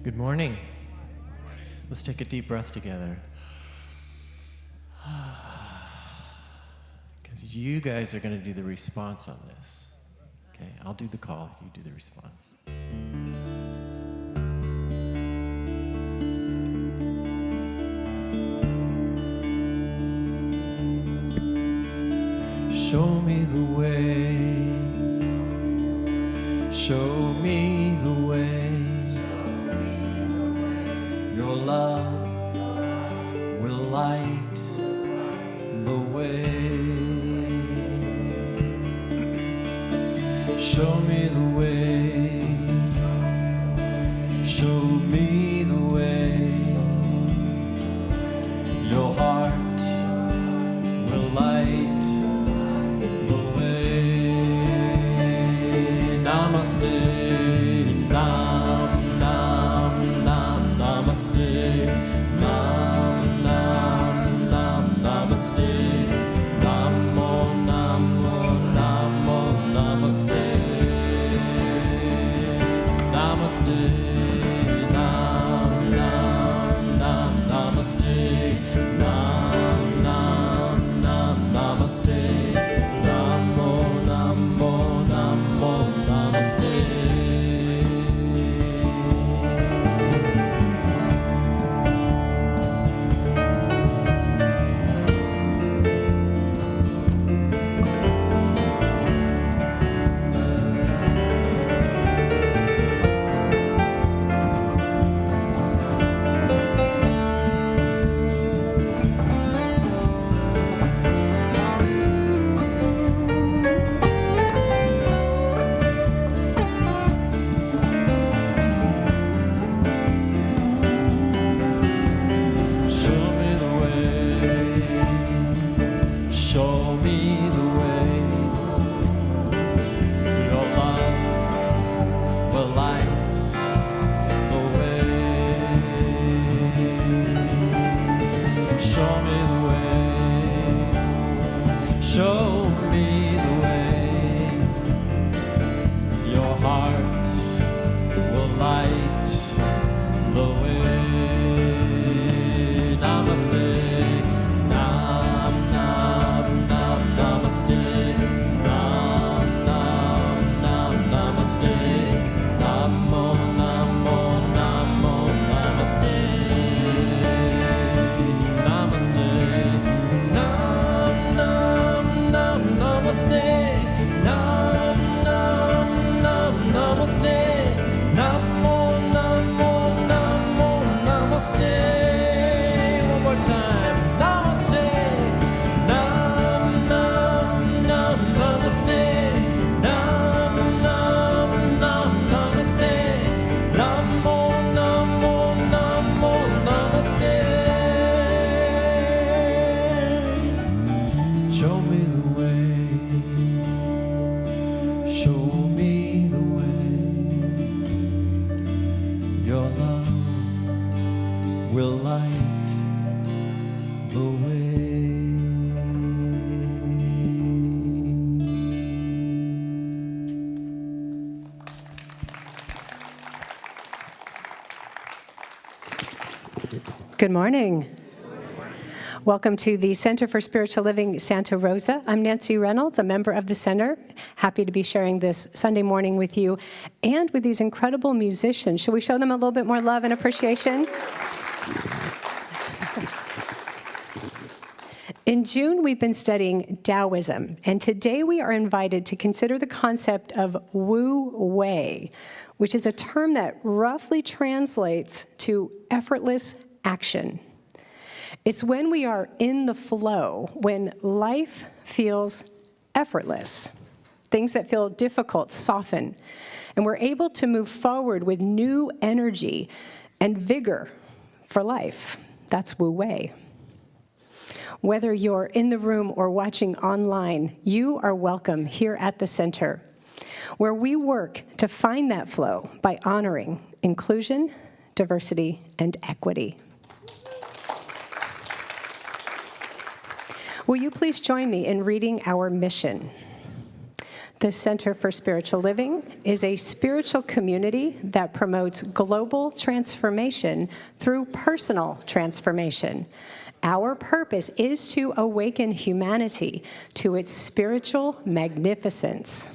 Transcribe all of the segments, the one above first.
Good morning. Let's take a deep breath together. Because you guys are going to do the response on this. Okay, I'll do the call, you do the response. Show me the way. Show me the way. Your love will light the way. Show me the way. Show me the way. Your heart will light the way. Namaste. Nam, nam, nam, namaste. Nam, nam, nam, namaste. Namo, namo, namo, namaste. Namaste. Nam, nam, nam, namaste. Nam, nam, nam, namaste. Namo, namo, namo, namaste. Good morning. Welcome to the Center for Spiritual Living Santa Rosa. I'm Nancy Reynolds, a member of the center. Happy to be sharing this Sunday morning with you and with these incredible musicians. Should we show them a little bit more love and appreciation? In June, we've been studying Taoism, and today we are invited to consider the concept of Wu Wei, which is a term that roughly translates to effortless action. It's when we are in the flow, when life feels effortless. Things that feel difficult soften, and we're able to move forward with new energy and vigor for life. That's Wu Wei. Whether you're in the room or watching online, you are welcome here at the center, where we work to find that flow by honoring inclusion, diversity, and equity. Will you please join me in reading our mission? The Center for Spiritual Living is a spiritual community that promotes global transformation through personal transformation. Our purpose is to awaken humanity to its spiritual magnificence.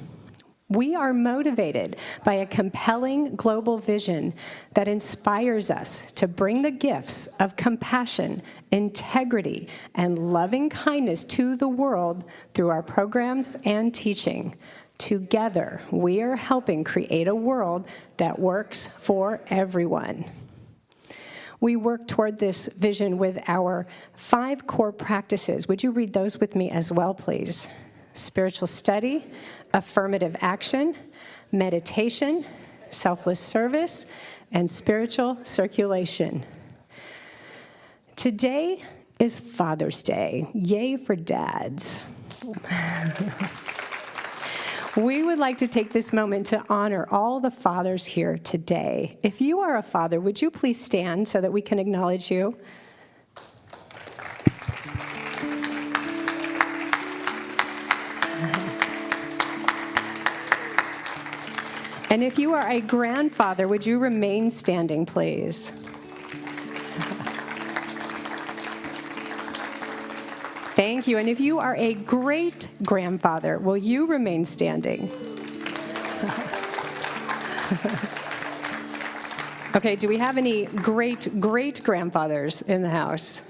We are motivated by a compelling global vision that inspires us to bring the gifts of compassion, integrity, and loving kindness to the world through our programs and teaching. Together, we are helping create a world that works for everyone. We work toward this vision with our 5 core practices. Would you read those with me as well, please? Spiritual study, affirmative action, meditation, selfless service, and spiritual circulation. Today is Father's Day. Yay for dads. We would like to take this moment to honor all the fathers here today. If you are a father, would you please stand so that we can acknowledge you? And if you are a grandfather, would you remain standing, please? Thank you. And if you are a great-grandfather, will you remain standing? Okay, do we have any great-great-grandfathers in the house?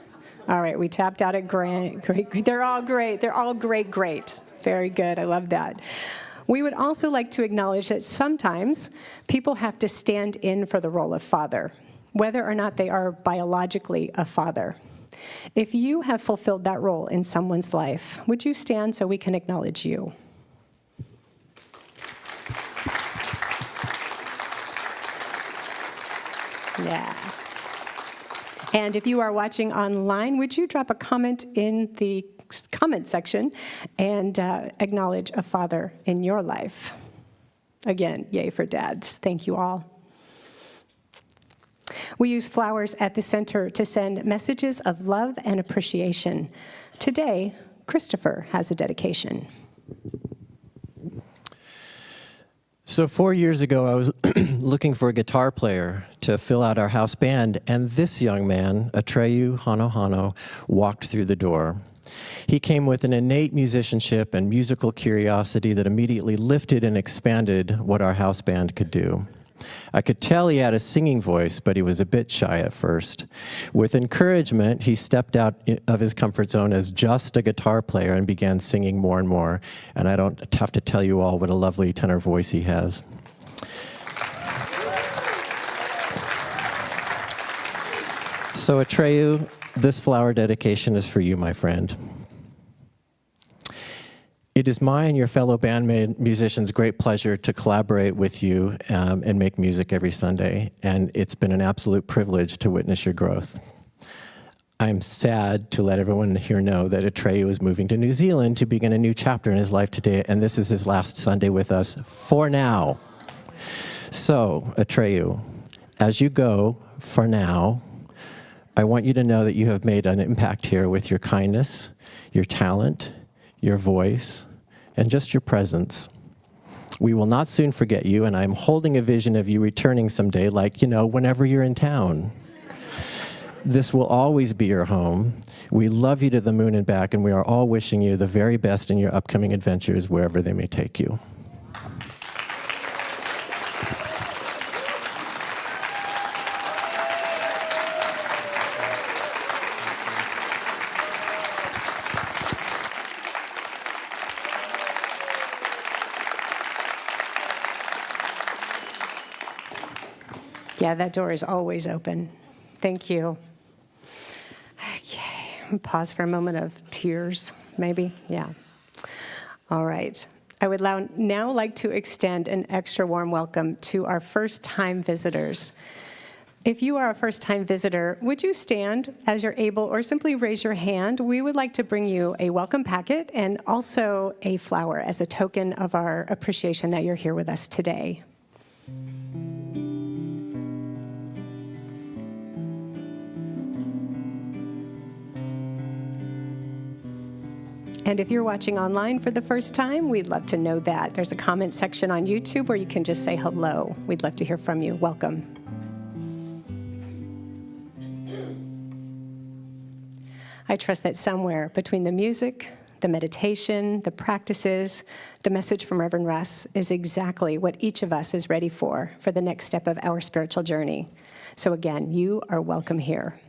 All right, we tapped out at great. They're all great. They're all great. Very good. I love that. We would also like to acknowledge that sometimes people have to stand in for the role of father, whether or not they are biologically a father. If you have fulfilled that role in someone's life, would you stand so we can acknowledge you? Yeah. And if you are watching online, would you drop a comment in the comment section and acknowledge a father in your life? Again, yay for dads. Thank you all. We use flowers at the center to send messages of love and appreciation. Today, Christopher has a dedication. So 4 years ago, I was looking for a guitar player to fill out our house band, and this young man, Atreyu Hanohano, walked through the door. He came with an innate musicianship and musical curiosity that immediately lifted and expanded what our house band could do. I could tell he had a singing voice, but he was a bit shy at first. With encouragement, he stepped out of his comfort zone as just a guitar player and began singing more and more. And I don't have to tell you all what a lovely tenor voice he has. So Atreyu, this flower dedication is for you, my friend. It is my and your fellow bandmate musicians' great pleasure to collaborate with you and make music every Sunday, and it's been an absolute privilege to witness your growth. I'm sad to let everyone here know that Atreyu is moving to New Zealand to begin a new chapter in his life today, and this is his last Sunday with us for now. So, Atreyu, as you go for now, I want you to know that you have made an impact here with your kindness, your talent, your voice, and just your presence. We will not soon forget you, and I'm holding a vision of you returning someday, like, whenever you're in town. This will always be your home. We love you to the moon and back, and we are all wishing you the very best in your upcoming adventures, wherever they may take you. Yeah, that door is always open. Thank you. Okay, pause for a moment of tears, maybe. Yeah. All right. I would now like to extend an extra warm welcome to our first-time visitors. If you are a first-time visitor, would you stand as you're able or simply raise your hand? We would like to bring you a welcome packet and also a flower as a token of our appreciation that you're here with us today. And if you're watching online for the first time, we'd love to know that. There's a comment section on YouTube where you can just say hello. We'd love to hear from you. Welcome. I trust that somewhere between the music, the meditation, the practices, the message from Reverend Russ is exactly what each of us is ready for the next step of our spiritual journey. So again, you are welcome here.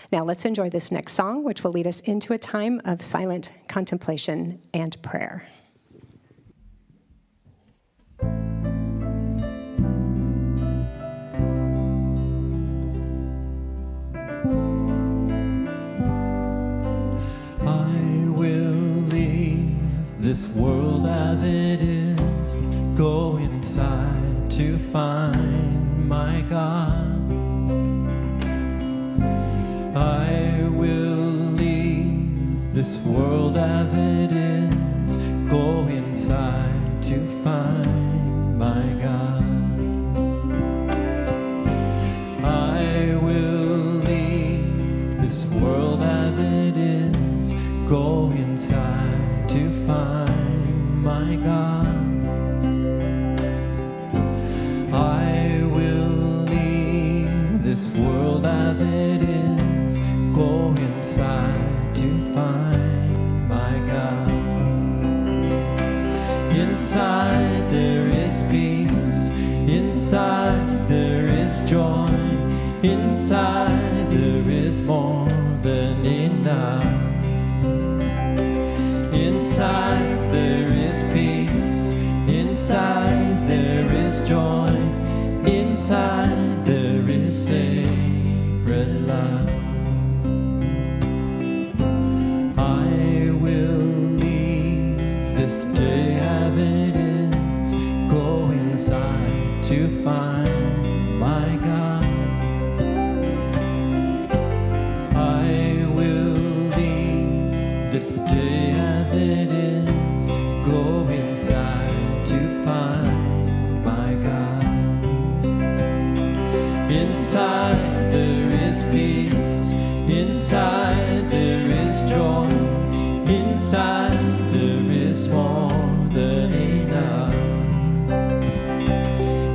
Now let's enjoy this next song, which will lead us into a time of silent contemplation and prayer. I will leave this world as it is, go inside to find my God. I will leave this world as it is, go inside to find my God. I will leave this world as it is, go inside to find my God. I will leave this world as it is, go inside to find my God. Inside there is peace, inside there is joy, inside there is more than enough. Inside there is peace, inside there is joy, inside there is sacred love. I will leave this day as it is, go inside to find my God. I will leave this day as it is, go inside to find my God. Inside there is peace, inside there is joy, inside there is more than enough.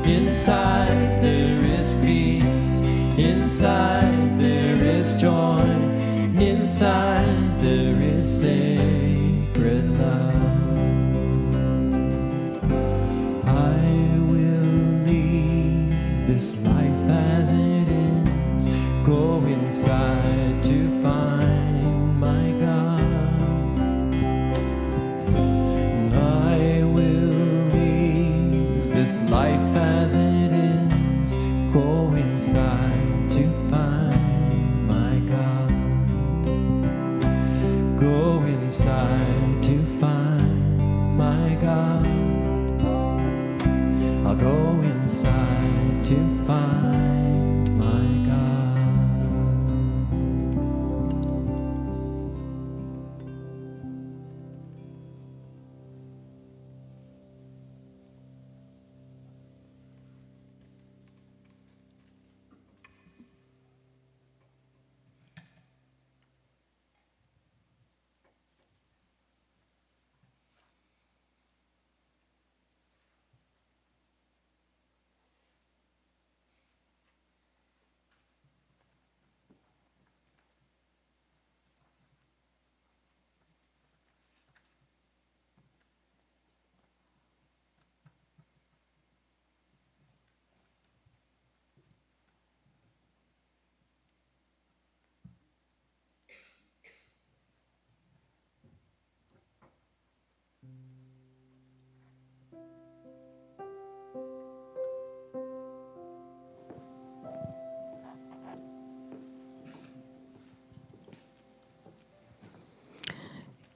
Inside there is peace, inside there is joy, inside there is sacred love. I will leave this life as it is, go inside to find my God. And I will leave this life as it is, go inside to find my God. Go inside to find my God. I'll go inside to find my God.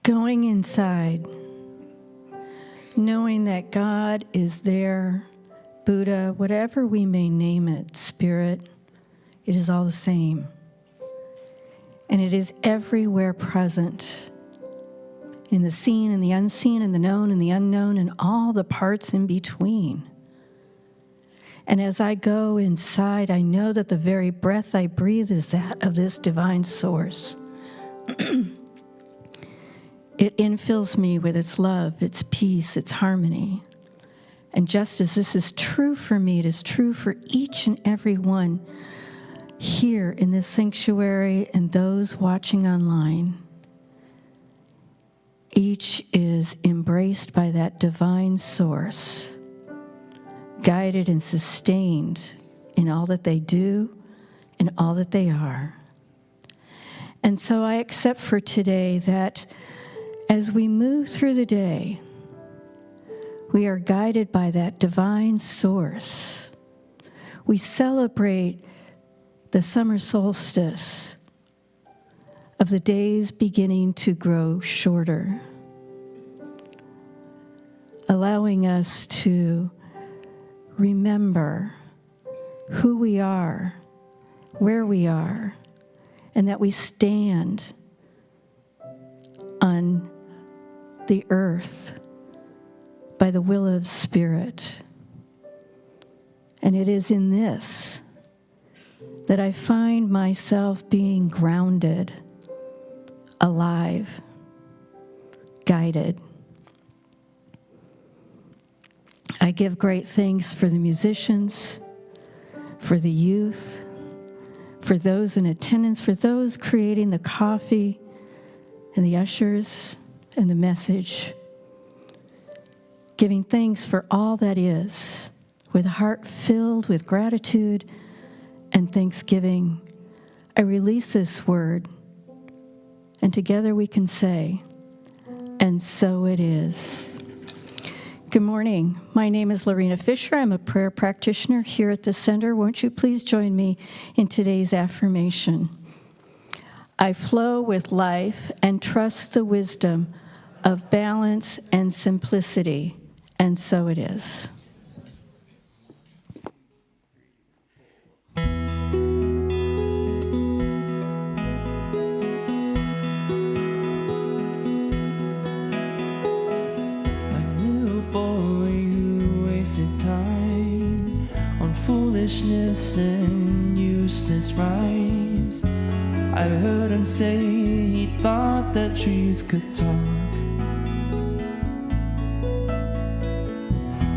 Going inside, knowing that God is there, Buddha, whatever we may name it, Spirit, it is all the same. And it is everywhere present, in the seen and the unseen and the known and the unknown and all the parts in between. And as I go inside, I know that the very breath I breathe is that of this divine source. It infills me with its love, its peace, its harmony. And just as this is true for me, it is true for each and every one here in this sanctuary and those watching online. Each is embraced by that divine source, guided and sustained in all that they do and all that they are. And so I accept for today that as we move through the day, we are guided by that divine source. We celebrate the summer solstice of the days beginning to grow shorter, allowing us to remember who we are, where we are, and that we stand on the earth by the will of Spirit. And it is in this that I find myself being grounded, alive, guided. I give great thanks for the musicians, for the youth, for those in attendance, for those creating the coffee and the ushers and the message. Giving thanks for all that is, with a heart filled with gratitude and thanksgiving, I release this word, and together we can say, and so it is. Good morning. My name is Lorena Fisher. I'm a prayer practitioner here at the center. Won't you please join me in today's affirmation? I flow with life and trust the wisdom of balance and simplicity, and so it is. Foolishness and useless rhymes. I've heard him say he thought that trees could talk.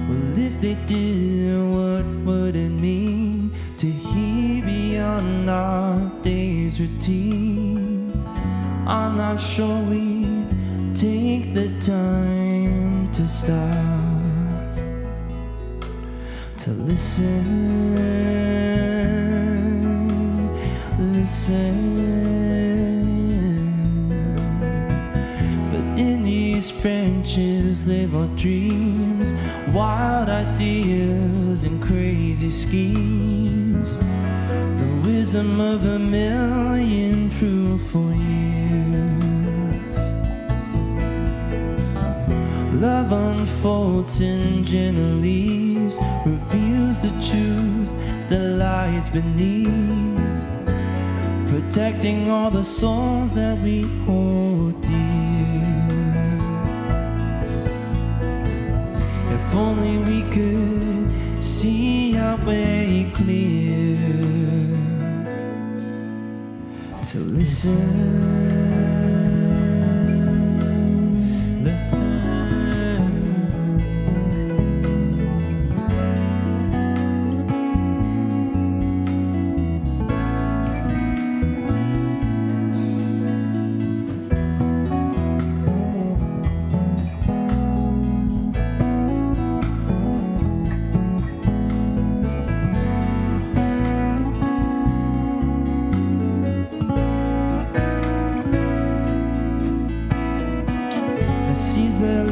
Well, if they did, what would it mean to hear beyond our day's routine? I'm not sure we take the time to stop, to listen. But in these branches live our dreams, wild ideas and crazy schemes, the wisdom of a million fruitful years. Love unfolds in gentle leaves, reveals the truth that lies beneath, protecting all the souls that we hold dear. If only we could see our way clear, to listen.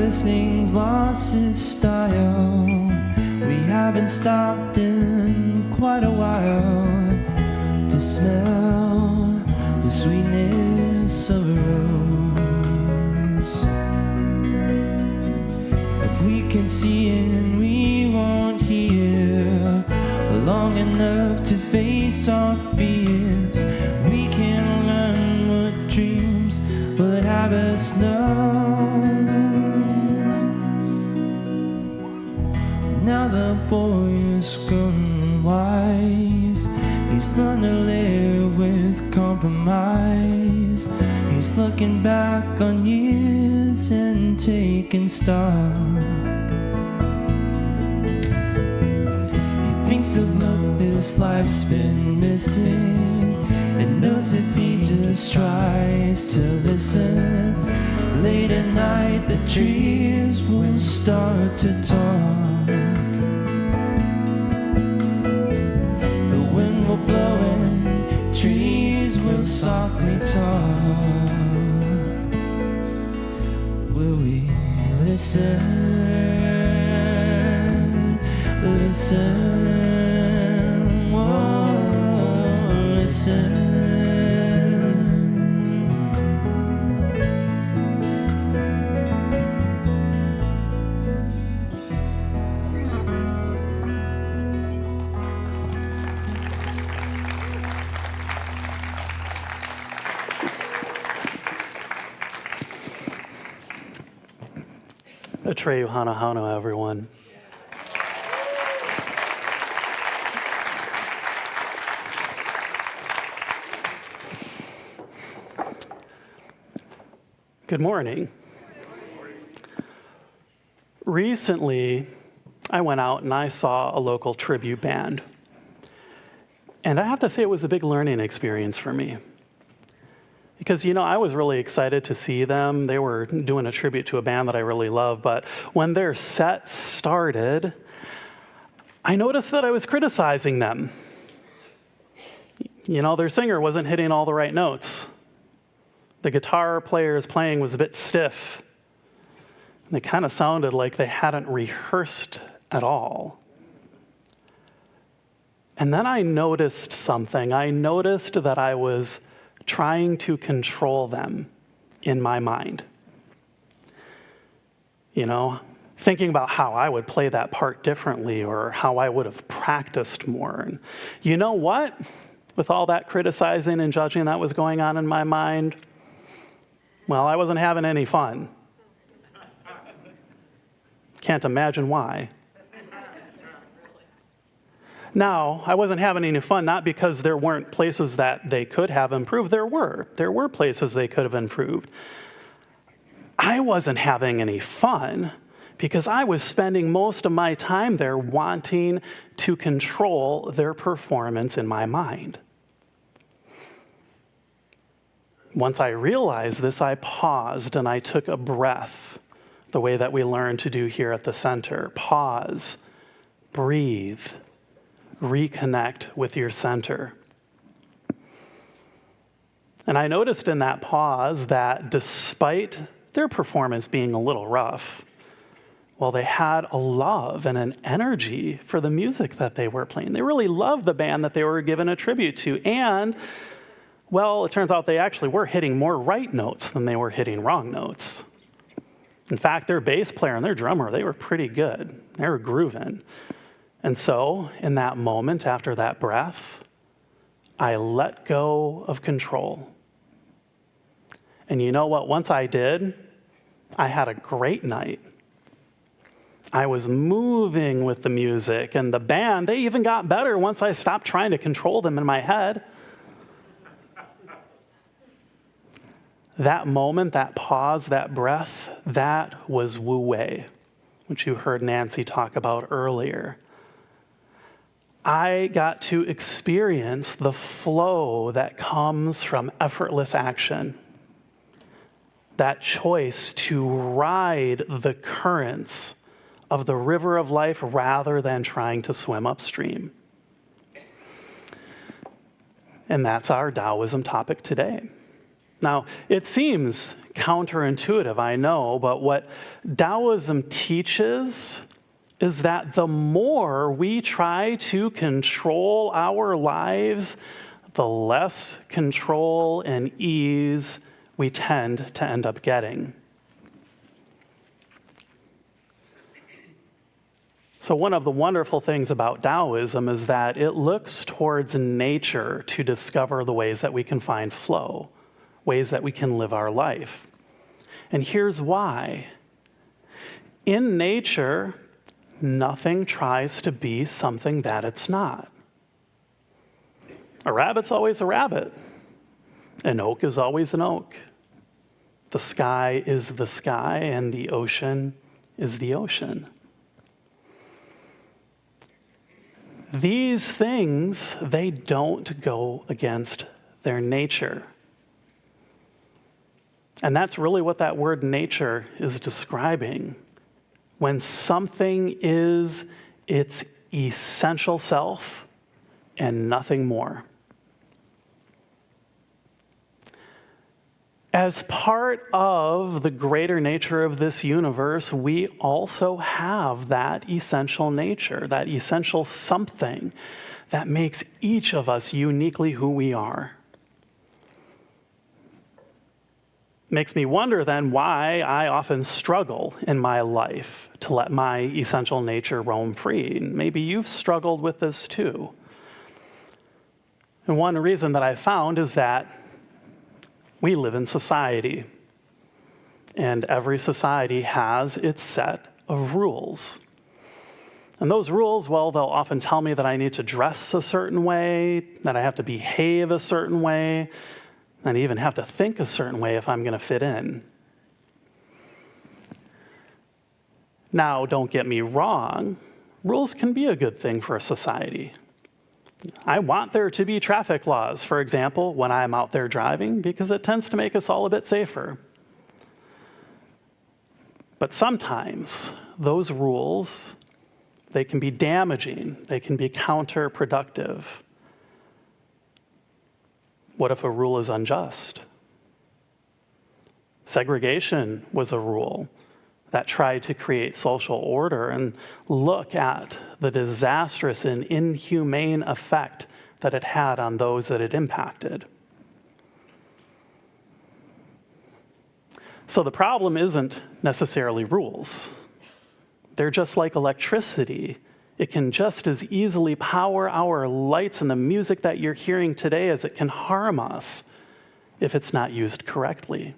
Listening's lost its style. We haven't stopped in quite a while to smell the sweetness of a rose. If we can see and we won't hear long enough to face our fears, we can learn what dreams would have us know. Now the boy is grown wise. He's learned to live with compromise. He's looking back on years and taking stock. He thinks of love his life's been missing, and knows if he just tries to listen, late at night the trees will start to talk. The wind will blow and trees will softly talk. Will we listen? Listen, oh, listen. Atreyu Hanahano, everyone. Good morning. Recently, I went out and I saw a local tribute band. And I have to say it was a big learning experience for me. Because, I was really excited to see them. They were doing a tribute to a band that I really love. But when their set started, I noticed that I was criticizing them. Their singer wasn't hitting all the right notes. The guitar player's playing was a bit stiff. And it kind of sounded like they hadn't rehearsed at all. And then I noticed something. I noticed that I was trying to control them in my mind. Thinking about how I would play that part differently or how I would have practiced more. And you know what? With all that criticizing and judging that was going on in my mind, well, I wasn't having any fun. Can't imagine why. Now, I wasn't having any fun, not because there weren't places that they could have improved. There were places they could have improved. I wasn't having any fun because I was spending most of my time there wanting to control their performance in my mind. Once I realized this, I paused and I took a breath, the way that we learn to do here at the center. Pause, breathe, reconnect with your center. And I noticed in that pause that despite their performance being a little rough, well, they had a love and an energy for the music that they were playing. They really loved the band that they were given a tribute to. And, well, it turns out they actually were hitting more right notes than they were hitting wrong notes. In fact, their bass player and their drummer, they were pretty good. They were grooving. And so, in that moment, after that breath, I let go of control. And you know what? Once I did, I had a great night. I was moving with the music, and the band, they even got better once I stopped trying to control them in my head. That moment, that pause, that breath, that was Wu Wei, which you heard Nancy talk about earlier. I got to experience the flow that comes from effortless action. That choice to ride the currents of the river of life rather than trying to swim upstream. And that's our Taoism topic today. Now, it seems counterintuitive, I know, but what Taoism teaches is that the more we try to control our lives, the less control and ease we tend to end up getting. So one of the wonderful things about Taoism is that it looks towards nature to discover the ways that we can find flow, ways that we can live our life. And here's why. In nature, nothing tries to be something that it's not. A rabbit's always a rabbit. An oak is always an oak. The sky is the sky, and the ocean is the ocean. These things, they don't go against their nature. And that's really what that word nature is describing. When something is its essential self and nothing more. As part of the greater nature of this universe, we also have that essential nature, that essential something that makes each of us uniquely who we are. Makes me wonder then why I often struggle in my life to let my essential nature roam free. Maybe you've struggled with this too. And one reason that I found is that we live in society, and every society has its set of rules. And those rules, well, they'll often tell me that I need to dress a certain way, that I have to behave a certain way, and I even have to think a certain way if I'm going to fit in. Now, don't get me wrong, rules can be a good thing for a society. I want there to be traffic laws, for example, when I'm out there driving, because it tends to make us all a bit safer. But sometimes those rules, they can be damaging, they can be counterproductive. What if a rule is unjust? Segregation was a rule that tried to create social order, and look at the disastrous and inhumane effect that it had on those that it impacted. So the problem isn't necessarily rules. They're just like electricity. It can just as easily power our lights and the music that you're hearing today as it can harm us if it's not used correctly.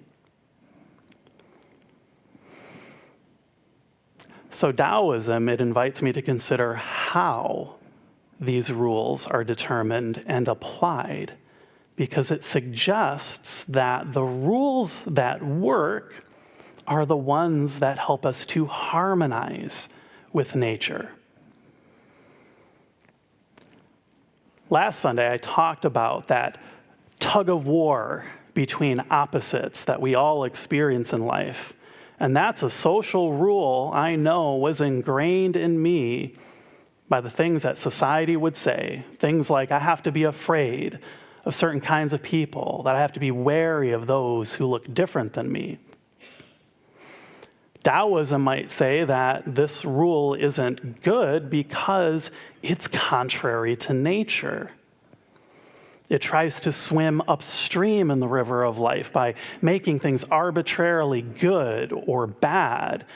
So Taoism, it invites me to consider how these rules are determined and applied, because it suggests that the rules that work are the ones that help us to harmonize with nature. Last Sunday, I talked about that tug of war between opposites that we all experience in life. And that's a social rule I know was ingrained in me by the things that society would say. Things like I have to be afraid of certain kinds of people, that I have to be wary of those who look different than me. Taoism might say that this rule isn't good because it's contrary to nature. It tries to swim upstream in the river of life by making things arbitrarily good or bad,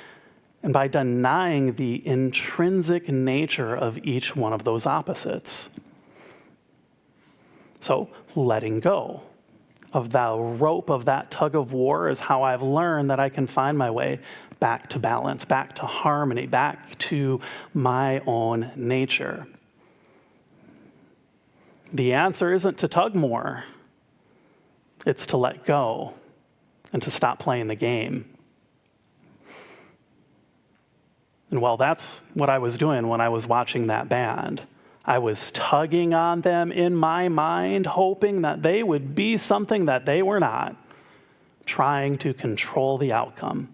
and by denying the intrinsic nature of each one of those opposites. So, letting go of the rope of that tug of war is how I've learned that I can find my way back to balance, back to harmony, back to my own nature. The answer isn't to tug more. It's to let go and to stop playing the game. And well, that's what I was doing when I was watching that band. I was tugging on them in my mind, hoping that they would be something that they were not, trying to control the outcome.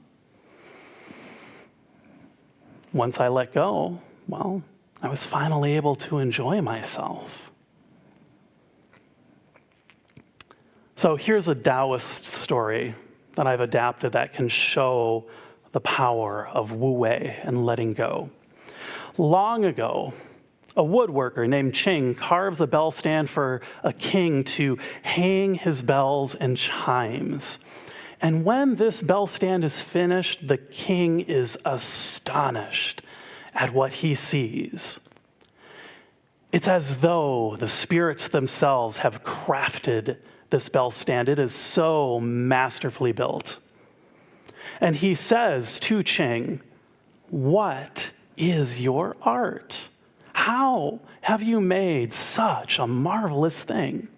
Once I let go, well, I was finally able to enjoy myself. So here's a Taoist story that I've adapted that can show the power of wu wei and letting go. Long ago, a woodworker named Ching carves a bell stand for a king to hang his bells and chimes. And when this bell stand is finished, the king is astonished at what he sees. It's as though the spirits themselves have crafted this bell stand. It is so masterfully built. And he says to Ching, "What is your art? How have you made such a marvelous thing?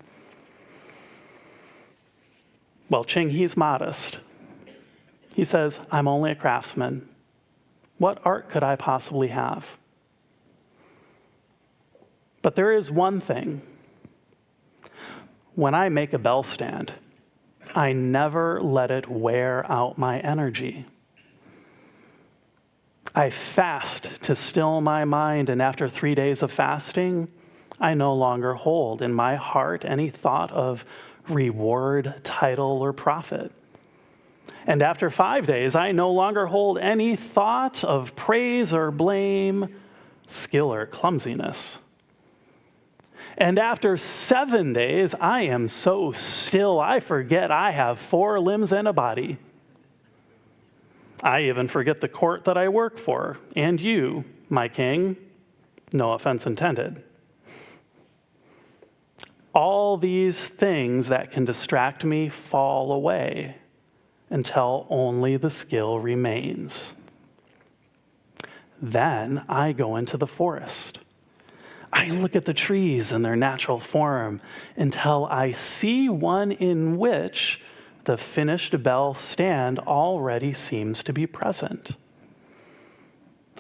Well, Ching, he's modest. He says, I'm only a craftsman. What art could I possibly have? But there is one thing. When I make a bell stand, I never let it wear out my energy. I fast to still my mind, and after 3 days of fasting, I no longer hold in my heart any thought of reward, title, or profit. And after 5 days, I no longer hold any thought of praise or blame, skill or clumsiness. And after 7 days, I am so still, I forget I have 4 limbs and a body. I even forget the court that I work for, and you, my king, no offense intended. All these things that can distract me fall away until only the skill remains. Then I go into the forest. I look at the trees in their natural form until I see one in which the finished bell stand already seems to be present.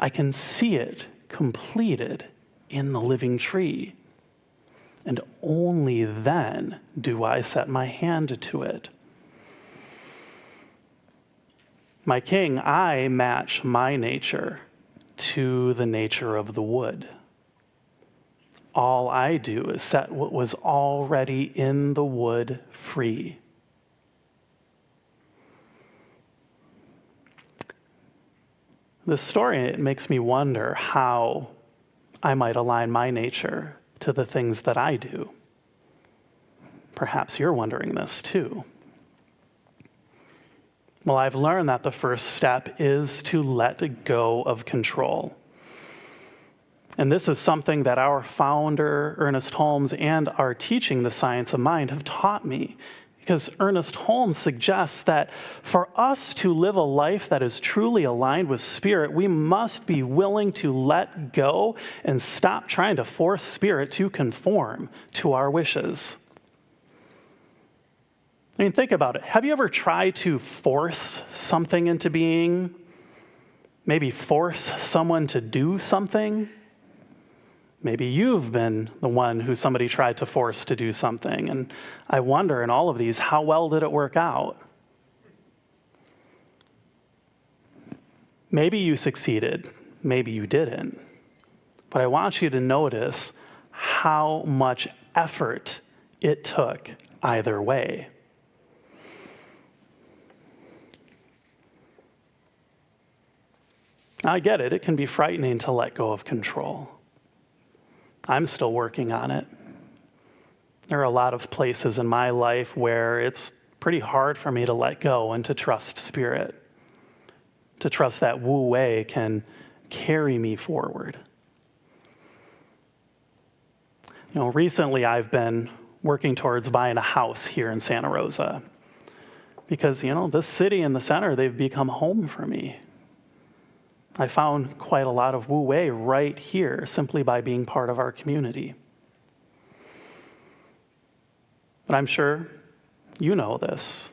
I can see it completed in the living tree, and only then do I set my hand to it. My king, I match my nature to the nature of the wood. All I do is set what was already in the wood free. This story, it makes me wonder how I might align my nature to the things that I do. Perhaps you're wondering this too. Well, I've learned that the first step is to let go of control. And this is something that our founder, Ernest Holmes, and our teaching, The Science of Mind, have taught me. Because Ernest Holmes suggests that for us to live a life that is truly aligned with Spirit, we must be willing to let go and stop trying to force Spirit to conform to our wishes. I mean, think about it. Have you ever tried to force something into being? Maybe force someone to do something? Maybe you've been the one who somebody tried to force to do something. And I wonder in all of these, how well did it work out? Maybe you succeeded. Maybe you didn't. But I want you to notice how much effort it took either way. I get it. It can be frightening to let go of control. I'm still working on it. There are a lot of places in my life where it's pretty hard for me to let go and to trust Spirit, to trust that Wu Wei can carry me forward. You know, recently I've been working towards buying a house here in Santa Rosa because, you know, this city and the center, they've become home for me. I found quite a lot of Wu Wei right here simply by being part of our community. But I'm sure you know this.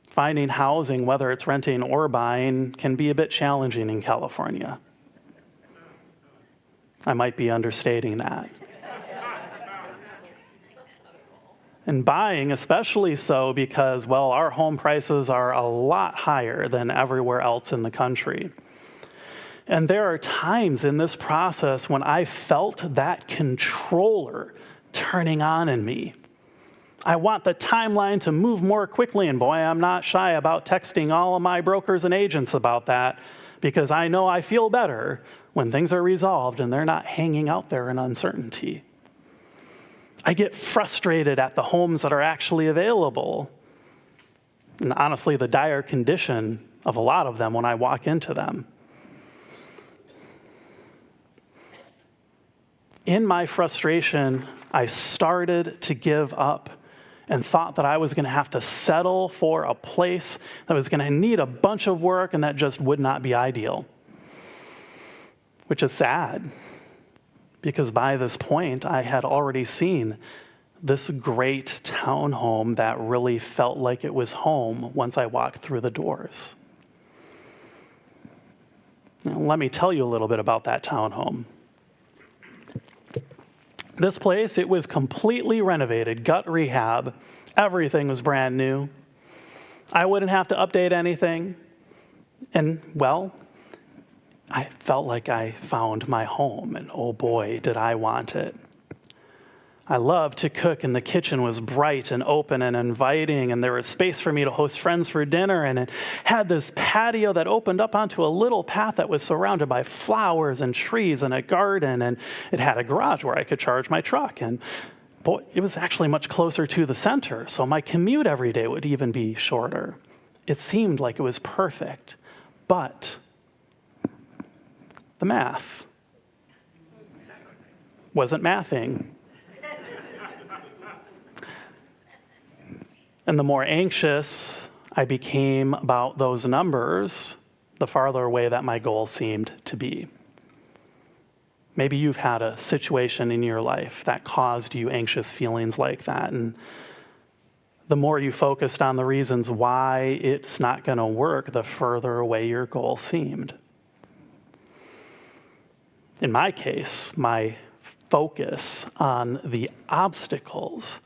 Finding housing, whether it's renting or buying, can be a bit challenging in California. I might be understating that. And buying, especially so because, well, our home prices are a lot higher than everywhere else in the country. And there are times in this process when I felt that controller turning on in me. I want the timeline to move more quickly, and boy, I'm not shy about texting all of my brokers and agents about that because I know I feel better when things are resolved and they're not hanging out there in uncertainty. I get frustrated at the homes that are actually available, and honestly, the dire condition of a lot of them when I walk into them. In my frustration, I started to give up and thought that I was going to have to settle for a place that was going to need a bunch of work and that just would not be ideal. which is sad, because by this point, I had already seen this great townhome that really felt like it was home once I walked through the doors. Now, let me tell you a little bit about that townhome. This place, it was completely renovated, gut rehab. Everything was brand new. I wouldn't have to update anything. And, well, I felt like I found my home, and oh boy, did I want it. I loved to cook, and the kitchen was bright and open and inviting, and there was space for me to host friends for dinner, and it had this patio that opened up onto a little path that was surrounded by flowers and trees and a garden, and it had a garage where I could charge my truck, and boy, it was actually much closer to the center, so my commute every day would even be shorter. It seemed like it was perfect, but the math wasn't mathing. And the more anxious I became about those numbers, the farther away that my goal seemed to be. Maybe you've had a situation in your life that caused you anxious feelings like that. And the more you focused on the reasons why it's not going to work, the further away your goal seemed. In my case, my focus on the obstacles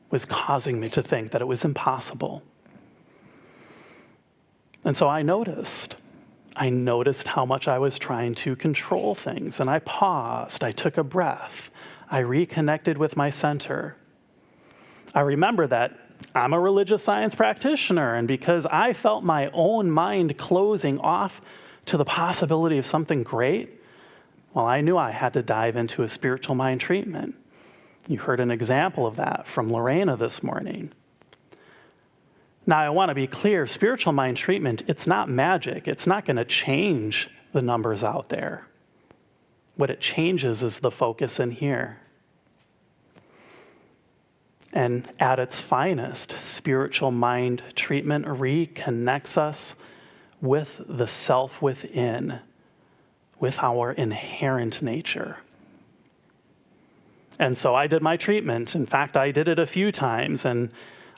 was causing me to think that it was impossible. And so I noticed how much I was trying to control things, and I paused, I took a breath, I reconnected with my center. I remember that I'm a religious science practitioner, and because I felt my own mind closing off to the possibility of something great, well, I knew I had to dive into a spiritual mind treatment. You heard an example of that from Lorena this morning. Now, I want to be clear, spiritual mind treatment, it's not magic. It's not going to change the numbers out there. What it changes is the focus in here. And at its finest, spiritual mind treatment reconnects us with the self within, with our inherent nature. And so I did my treatment. In fact, I did it a few times, and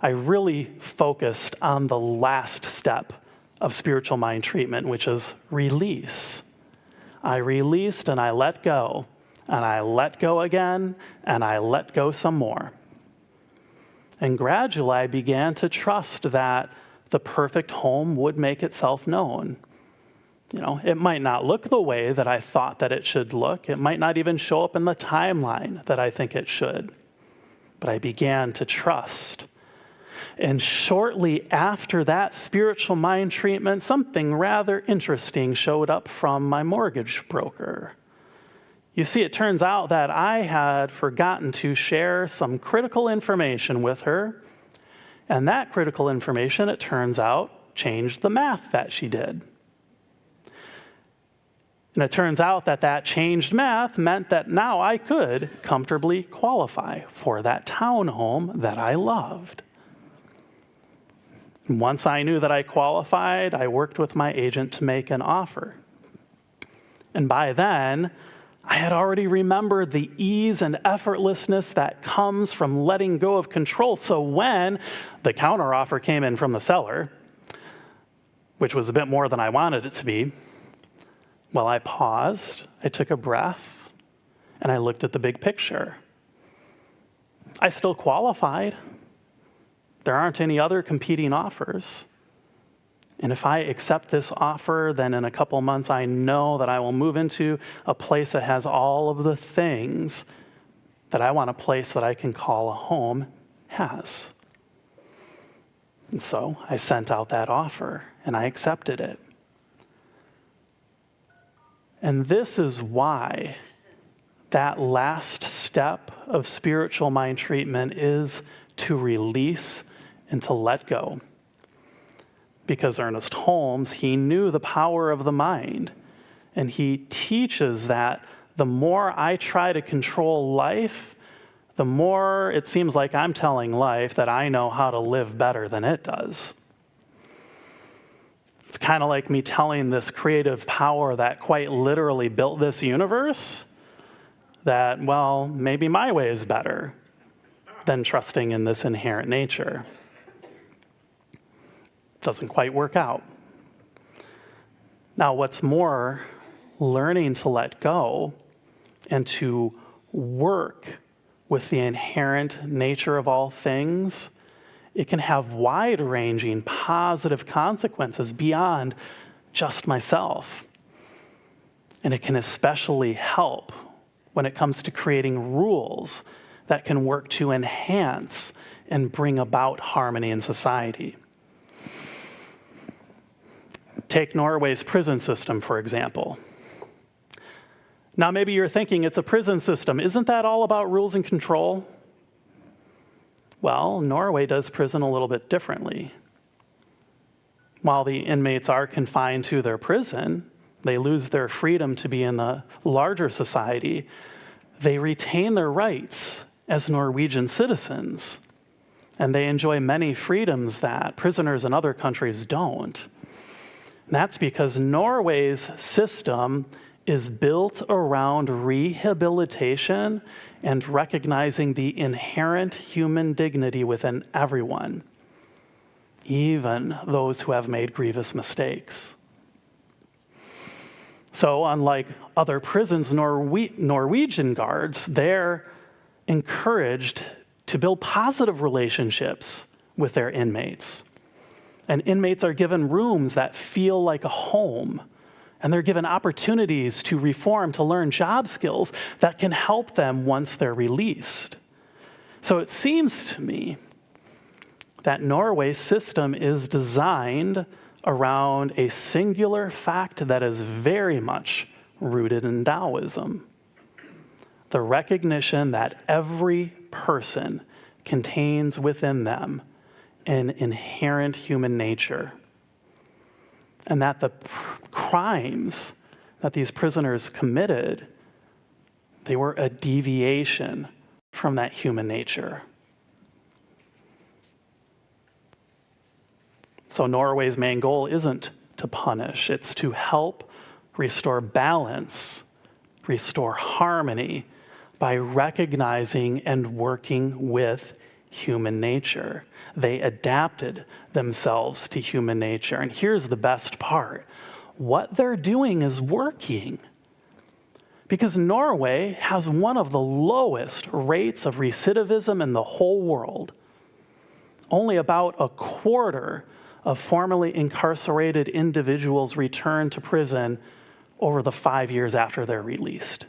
I really focused on the last step of spiritual mind treatment, which is release. I released and I let go, and I let go again, and I let go some more. And gradually, I began to trust that the perfect home would make itself known. You know, it might not look the way that I thought that it should look. It might not even show up in the timeline that I think it should. But I began to trust. And shortly after that spiritual mind treatment, something rather interesting showed up from my mortgage broker. You see, it turns out that I had forgotten to share some critical information with her. And that critical information, it turns out, changed the math that she did. And it turns out that that changed math meant that now I could comfortably qualify for that townhome that I loved. And once I knew that I qualified, I worked with my agent to make an offer. And by then, I had already remembered the ease and effortlessness that comes from letting go of control. So when the counteroffer came in from the seller, which was a bit more than I wanted it to be, well, I paused, I took a breath, and I looked at the big picture. I still qualified. There aren't any other competing offers. And if I accept this offer, then in a couple months, I know that I will move into a place that has all of the things that I want a place that I can call a home has. And so I sent out that offer, and I accepted it. And this is why that last step of spiritual mind treatment is to release and to let go. Because Ernest Holmes, he knew the power of the mind. And he teaches that the more I try to control life, the more it seems like I'm telling life that I know how to live better than it does. It's kind of like me telling this creative power that quite literally built this universe that, well, maybe my way is better than trusting in this inherent nature. Doesn't quite work out. Now, what's more, learning to let go and to work with the inherent nature of all things, it can have wide-ranging positive consequences beyond just myself. And it can especially help when it comes to creating rules that can work to enhance and bring about harmony in society. Take Norway's prison system, for example. Now, maybe you're thinking it's a prison system. Isn't that all about rules and control? Well, Norway does prison a little bit differently. While the inmates are confined to their prison, they lose their freedom to be in the larger society. They retain their rights as Norwegian citizens, and they enjoy many freedoms that prisoners in other countries don't. And that's because Norway's system is built around rehabilitation and recognizing the inherent human dignity within everyone, even those who have made grievous mistakes. So unlike other prisons, Norwegian guards, they're encouraged to build positive relationships with their inmates. And inmates are given rooms that feel like a home. And they're given opportunities to reform, to learn job skills that can help them once they're released. So it seems to me that Norway's system is designed around a singular fact that is very much rooted in Taoism. The recognition that every person contains within them an inherent human nature, and that the crimes that these prisoners committed, they were a deviation from that human nature. So Norway's main goal isn't to punish, it's to help restore balance, restore harmony by recognizing and working with human nature. They adapted themselves to human nature. And here's the best part. What they're doing is working. Because Norway has one of the lowest rates of recidivism in the whole world. Only about a quarter of formerly incarcerated individuals return to prison over the 5 years after they're released.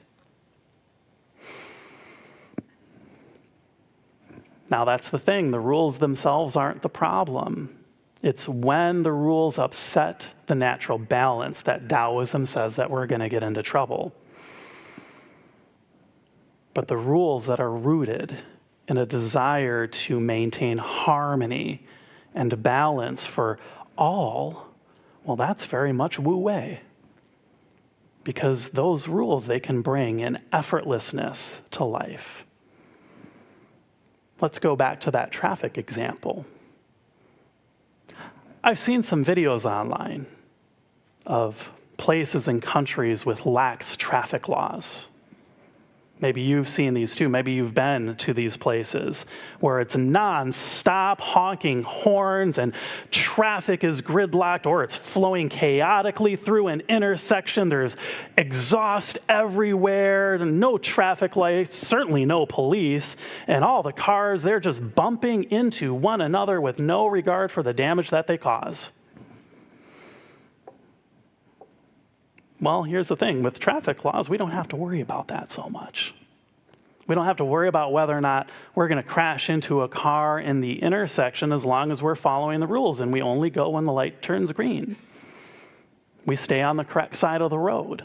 Now, that's the thing. The rules themselves aren't the problem. It's when the rules upset the natural balance that Taoism says that we're going to get into trouble. But the rules that are rooted in a desire to maintain harmony and balance for all, well, that's very much Wu Wei. Because those rules, they can bring an effortlessness to life. Let's go back to that traffic example. I've seen some videos online of places and countries with lax traffic laws. Maybe you've seen these too. Maybe you've been to these places where it's non-stop honking horns and traffic is gridlocked, or it's flowing chaotically through an intersection. There's exhaust everywhere, no traffic lights, certainly no police, and all the cars, they're just bumping into one another with no regard for the damage that they cause. Well, here's the thing. With traffic laws, we don't have to worry about that so much. We don't have to worry about whether or not we're going to crash into a car in the intersection as long as we're following the rules, and we only go when the light turns green. We stay on the correct side of the road.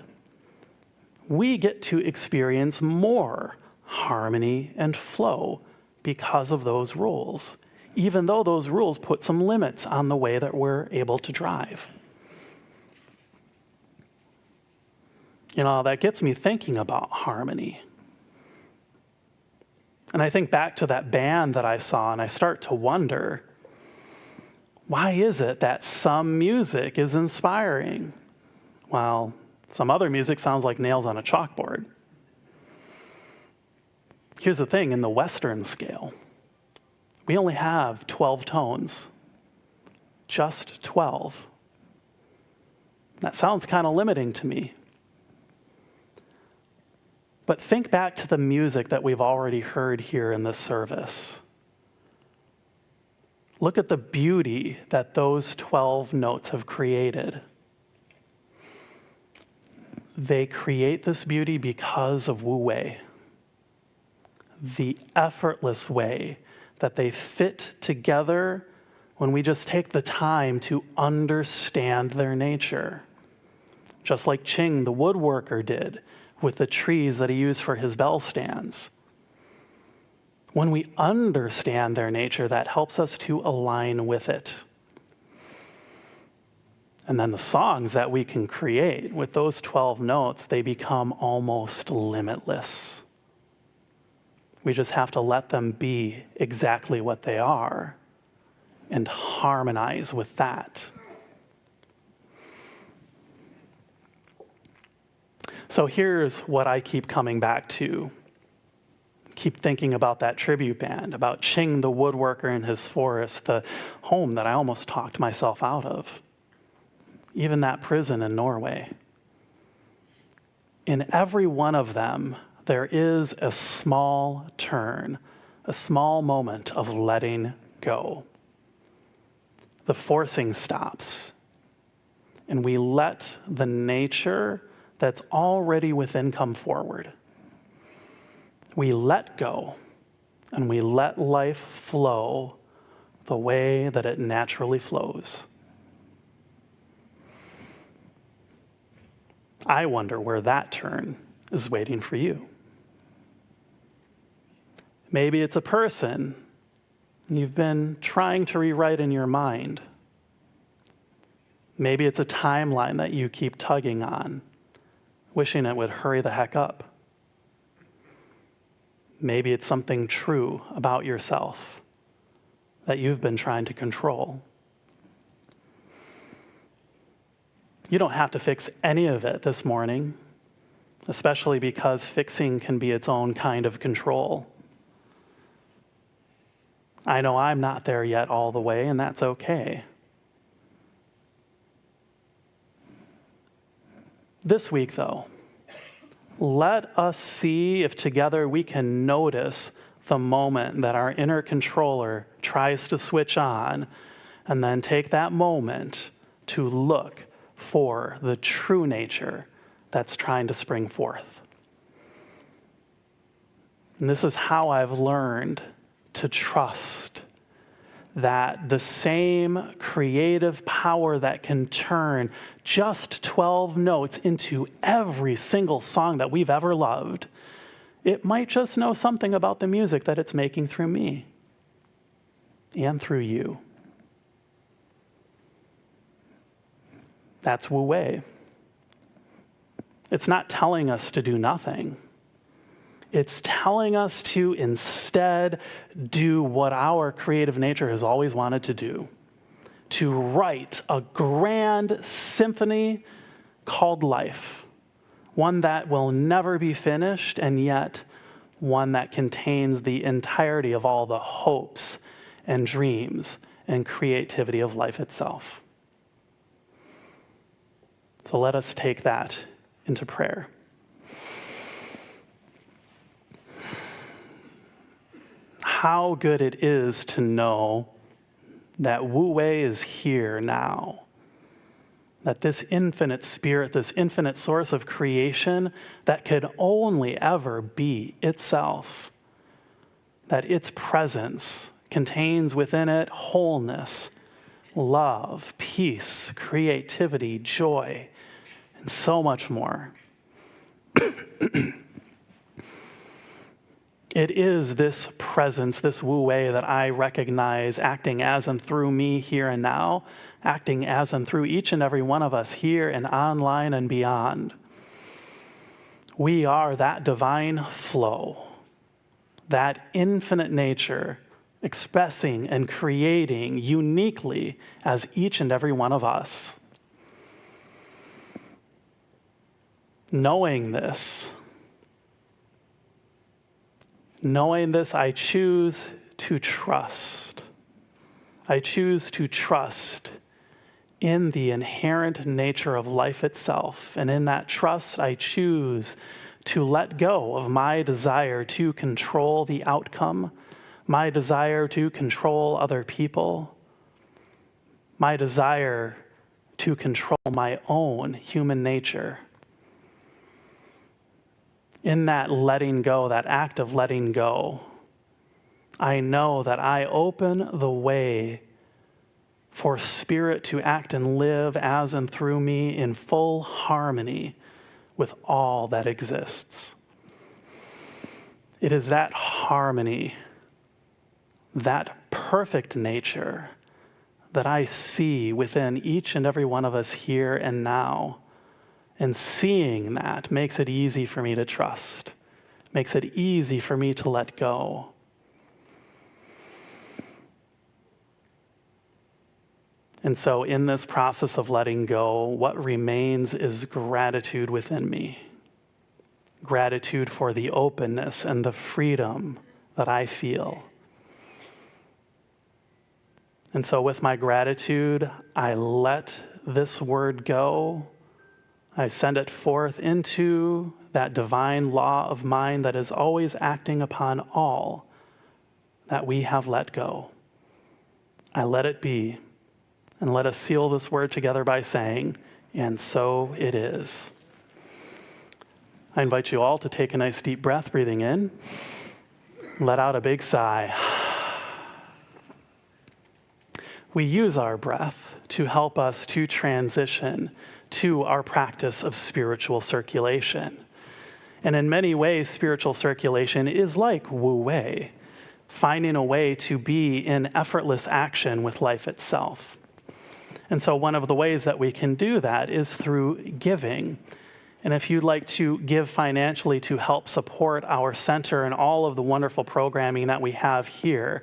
We get to experience more harmony and flow because of those rules, even though those rules put some limits on the way that we're able to drive. You know, that gets me thinking about harmony. And I think back to that band that I saw, and I start to wonder, Why is it that some music is inspiring while some other music sounds like nails on a chalkboard? Here's the thing, in the Western scale, we only have 12 tones, just 12. That sounds kind of limiting to me. But think back to the music that we've already heard here in this service. Look at the beauty that those 12 notes have created. They create this beauty because of Wu Wei, the effortless way that they fit together when we just take the time to understand their nature. Just like Ching, the woodworker, did with the trees that he used for his bell stands. When we understand their nature, that helps us to align with it. And then the songs that we can create with those 12 notes, they become almost limitless. We just have to let them be exactly what they are and harmonize with that. So here's what I keep coming back to. Keep thinking about that tribute band, about Ching the woodworker in his forest, the home that I almost talked myself out of, even that prison in Norway. In every one of them, there is a small turn, a small moment of letting go. The forcing stops, and we let the nature that's already within come forward. We let go, and we let life flow the way that it naturally flows. I wonder where that turn is waiting for you. Maybe it's a person you've been trying to rewrite in your mind. Maybe it's a timeline that you keep tugging on, wishing it would hurry the heck up. Maybe it's something true about yourself that you've been trying to control. You don't have to fix any of it this morning, especially because fixing can be its own kind of control. I know I'm not there yet all the way, and that's okay. This week, though, let us see if together we can notice the moment that our inner controller tries to switch on, and then take that moment to look for the true nature that's trying to spring forth. And this is how I've learned to trust that the same creative power that can turn just 12 notes into every single song that we've ever loved, it might just know something about the music that it's making through me and through you. That's Wu Wei. It's not telling us to do nothing. It's telling us to instead do what our creative nature has always wanted to do, to write a grand symphony called life, one that will never be finished, and yet one that contains the entirety of all the hopes and dreams and creativity of life itself. So let us take that into prayer. How good it is to know that Wu Wei is here now. That this infinite spirit, this infinite source of creation that could only ever be itself, that its presence contains within it wholeness, love, peace, creativity, joy, and so much more. It is this presence, this Wu Wei that I recognize acting as and through me here and now, acting as and through each and every one of us here and online and beyond. We are that divine flow, that infinite nature expressing and creating uniquely as each and every one of us. Knowing this, I choose to trust. I choose to trust in the inherent nature of life itself. And in that trust, I choose to let go of my desire to control the outcome, my desire to control other people, my desire to control my own human nature. In that letting go, that act of letting go, I know that I open the way for Spirit to act and live as and through me in full harmony with all that exists. It is that harmony, that perfect nature that I see within each and every one of us here and now. And seeing that makes it easy for me to trust, makes it easy for me to let go. And so in this process of letting go, what remains is gratitude within me. Gratitude for the openness and the freedom that I feel. And so with my gratitude, I let this word go. I send it forth into that divine law of mind that is always acting upon all that we have let go. I let it be. And let us seal this word together by saying, and so it is. I invite you all to take a nice deep breath, breathing in. Let out a big sigh. We use our breath to help us to transition to our practice of spiritual circulation. And in many ways, spiritual circulation is like Wu Wei, finding a way to be in effortless action with life itself. And so one of the ways that we can do that is through giving. And if you'd like to give financially to help support our center and all of the wonderful programming that we have here,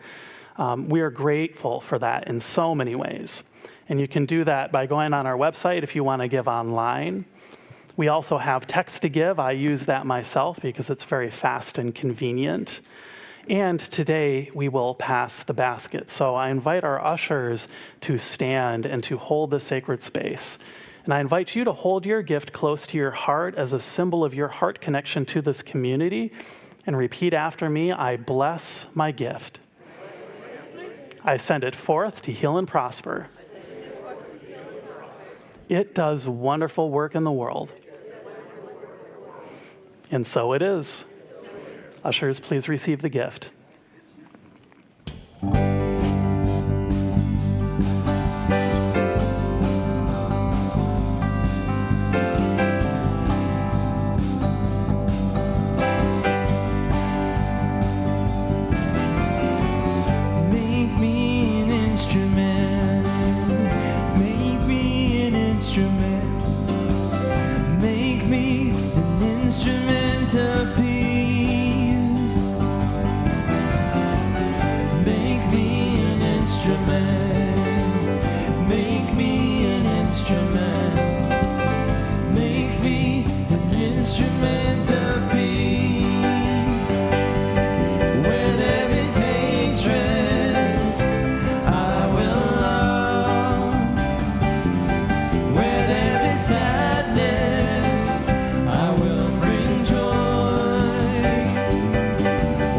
we are grateful for that in so many ways. And you can do that by going on our website if you want to give online. We also have text to give. I use that myself because it's very fast and convenient. And today we will pass the basket. So I invite our ushers to stand and to hold the sacred space. And I invite you to hold your gift close to your heart as a symbol of your heart connection to this community. And repeat after me, I bless my gift. I send it forth to heal and prosper. It does wonderful work in the world. And so it is. Ushers, please receive the gift. Make me an instrument. Make me an instrument. Make me an instrument of peace. Make me an instrument. Make me an instrument of peace. Where there is hatred, I will love. Where there is sadness, I will bring joy.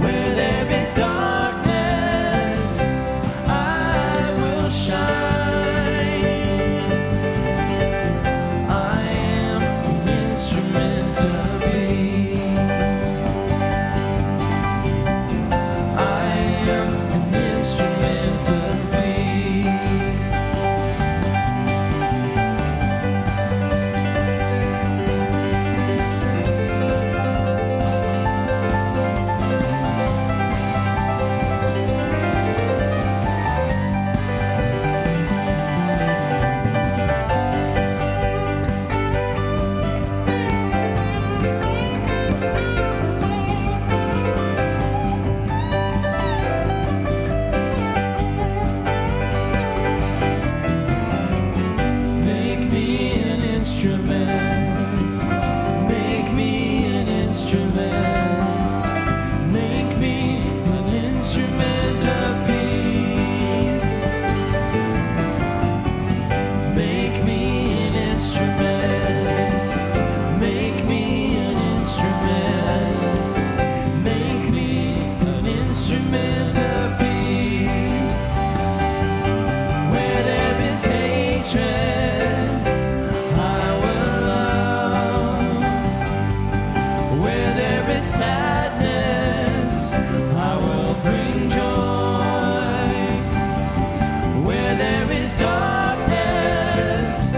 Where there is darkness, I will is sadness, I will bring joy. Where there is darkness,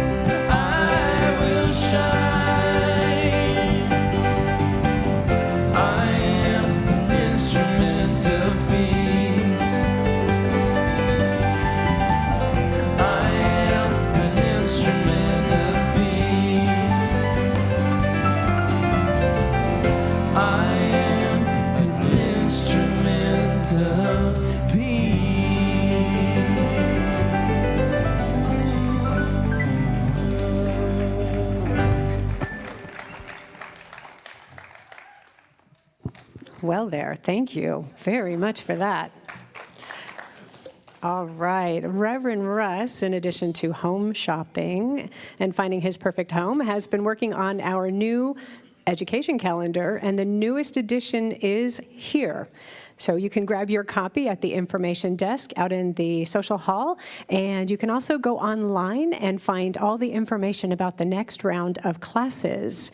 I will shine. I am an instrument of peace. I am an instrument of peace. I am an instrument of Well there, thank you very much for that. All right, Reverend Russ, in addition to home shopping and finding his perfect home, has been working on our new education calendar, and the newest edition is here. So you can grab your copy at the information desk out in the social hall, and you can also go online and find all the information about the next round of classes.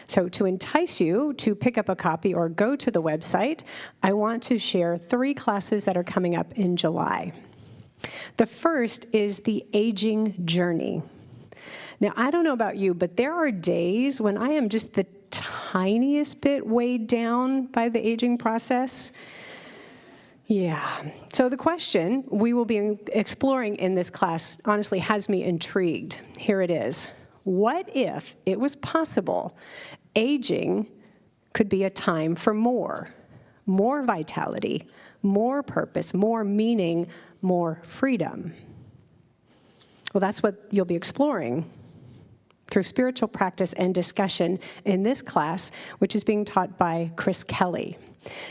So to entice you to pick up a copy or go to the website, I want to share 3 classes that are coming up in July. The first is the aging journey. Now, I don't know about you, but there are days when I am just the tiniest bit weighed down by the aging process. Yeah. So the question we will be exploring in this class honestly has me intrigued. Here it is. What if it was possible aging could be a time for more vitality, more purpose, more meaning, more freedom? Well, that's what you'll be exploring through spiritual practice and discussion in this class, which is being taught by Chris Kelly.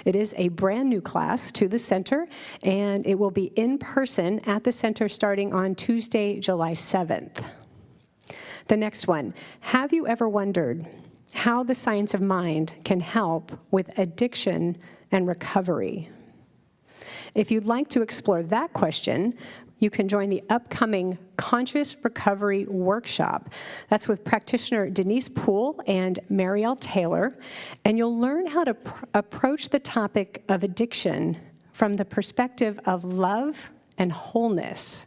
It is a brand new class to the center, and it will be in person at the center starting on Tuesday, July 7th. The next one, have you ever wondered how the science of mind can help with addiction and recovery? If you'd like to explore that question, you can join the upcoming Conscious Recovery Workshop. That's with practitioner Denise Poole and Marielle Taylor, and you'll learn how to approach the topic of addiction from the perspective of love and wholeness.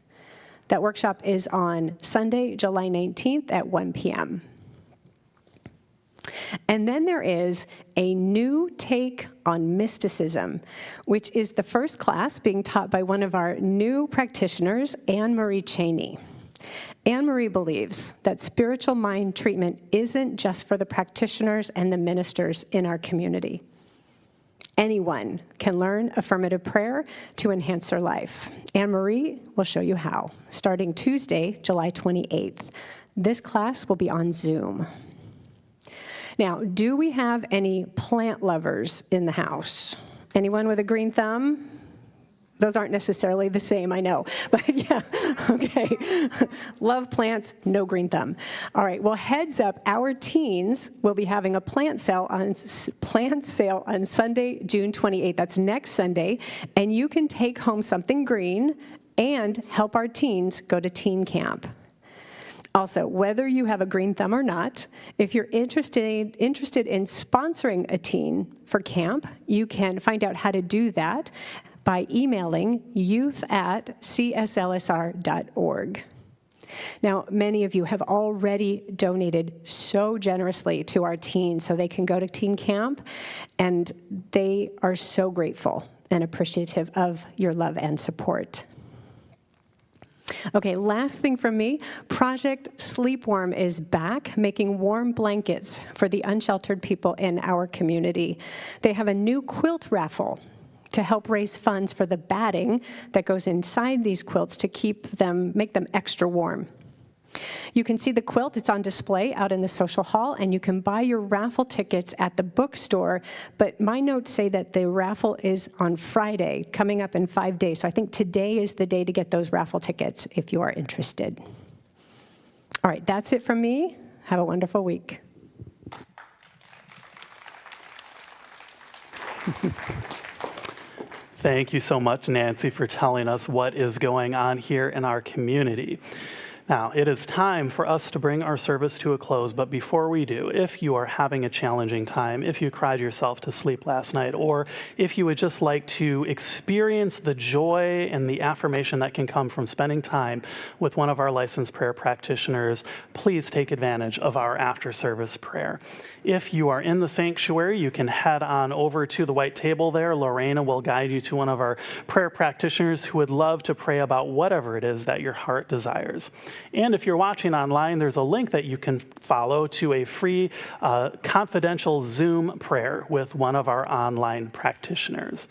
That workshop is on Sunday, July 19th at 1 p.m. And then there is a new take on mysticism, which is the first class being taught by one of our new practitioners, Anne-Marie Cheney. Anne-Marie believes that spiritual mind treatment isn't just for the practitioners and the ministers in our community. Anyone can learn affirmative prayer to enhance their life. Anne-Marie will show you how, starting Tuesday, July 28th. This class will be on Zoom. Now, do we have any plant lovers in the house? Anyone with a green thumb? Those aren't necessarily the same, I know, but yeah, okay. Love plants, no green thumb. All right, well, heads up, our teens will be having a plant sale on Sunday, June 28th. That's next Sunday, and you can take home something green and help our teens go to teen camp. Also, whether you have a green thumb or not, if you're interested in sponsoring a teen for camp, you can find out how to do that by emailing youth@cslsr.org. Now, many of you have already donated so generously to our teens so they can go to teen camp, and they are so grateful and appreciative of your love and support. Okay, last thing from me, Project Sleepwarm is back, making warm blankets for the unsheltered people in our community. They have a new quilt raffle to help raise funds for the batting that goes inside these quilts to make them extra warm. You can see the quilt, it's on display out in the social hall, and you can buy your raffle tickets at the bookstore, but my notes say that the raffle is on Friday, coming up in 5 days, so I think today is the day to get those raffle tickets if you are interested. All right, that's it from me. Have a wonderful week. Thank you so much, Nancy, for telling us what is going on here in our community. Now, it is time for us to bring our service to a close, but before we do, if you are having a challenging time, if you cried yourself to sleep last night, or if you would just like to experience the joy and the affirmation that can come from spending time with one of our licensed prayer practitioners, please take advantage of our after-service prayer. If you are in the sanctuary, you can head on over to the white table there. Lorena will guide you to one of our prayer practitioners who would love to pray about whatever it is that your heart desires. And if you're watching online, there's a link that you can follow to a free confidential Zoom prayer with one of our online practitioners.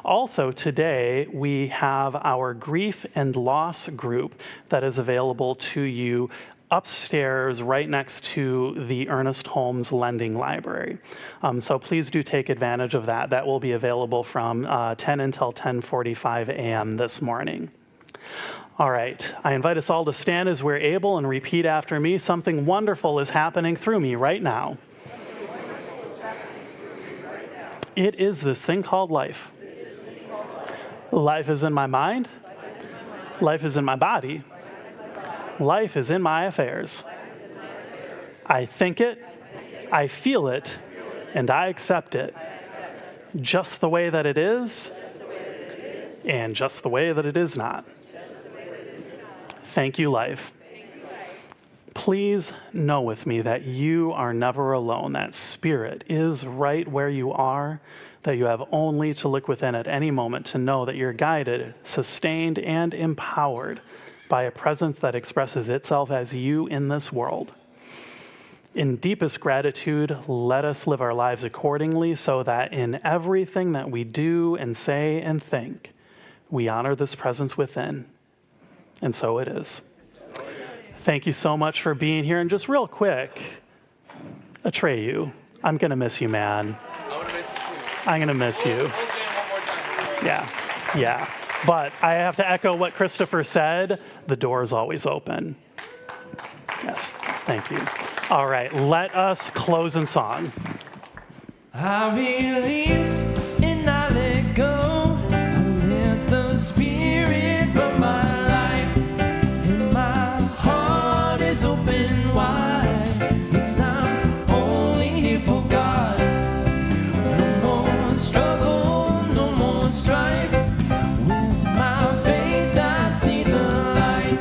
Also today, we have our grief and loss group that is available to you upstairs right next to the Ernest Holmes Lending Library. So please do take advantage of that. That will be available from 10 until 10:45 a.m. this morning. All right, I invite us all to stand as we're able and repeat after me. Something wonderful is happening through me right now. It is this thing called life. Life is in my mind. Life is in my body. Life is in my affairs. I think it, I feel it, and I accept it. Just the way that it is, and just the way that it is not. Thank you, life. Please know with me that you are never alone, that Spirit is right where you are, that you have only to look within at any moment to know that you're guided, sustained, and empowered by a presence that expresses itself as you in this world. In deepest gratitude, let us live our lives accordingly so that in everything that we do and say and think, we honor this presence within. And so it is. Thank you so much for being here. And just real quick, Atreyu, I'm going to miss you, man. I'm going to miss you. Yeah. But I have to echo what Christopher said. The door is always open. Yes, thank you. All right, let us close in song. I release and I let go. I let the Spirit run my life, and my heart is open wide. Yes, I'm only here for God. No more struggle, no more strife. With my faith, I see the light.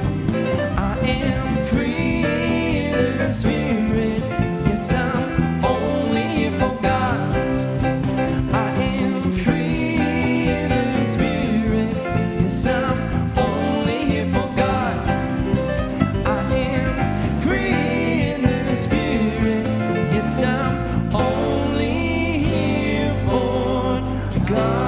I am free in the Spirit. Yes, I'm only here for God. I am free in the Spirit. Yes, I'm only here for God. I am free in the Spirit. Yes, I'm only here for God.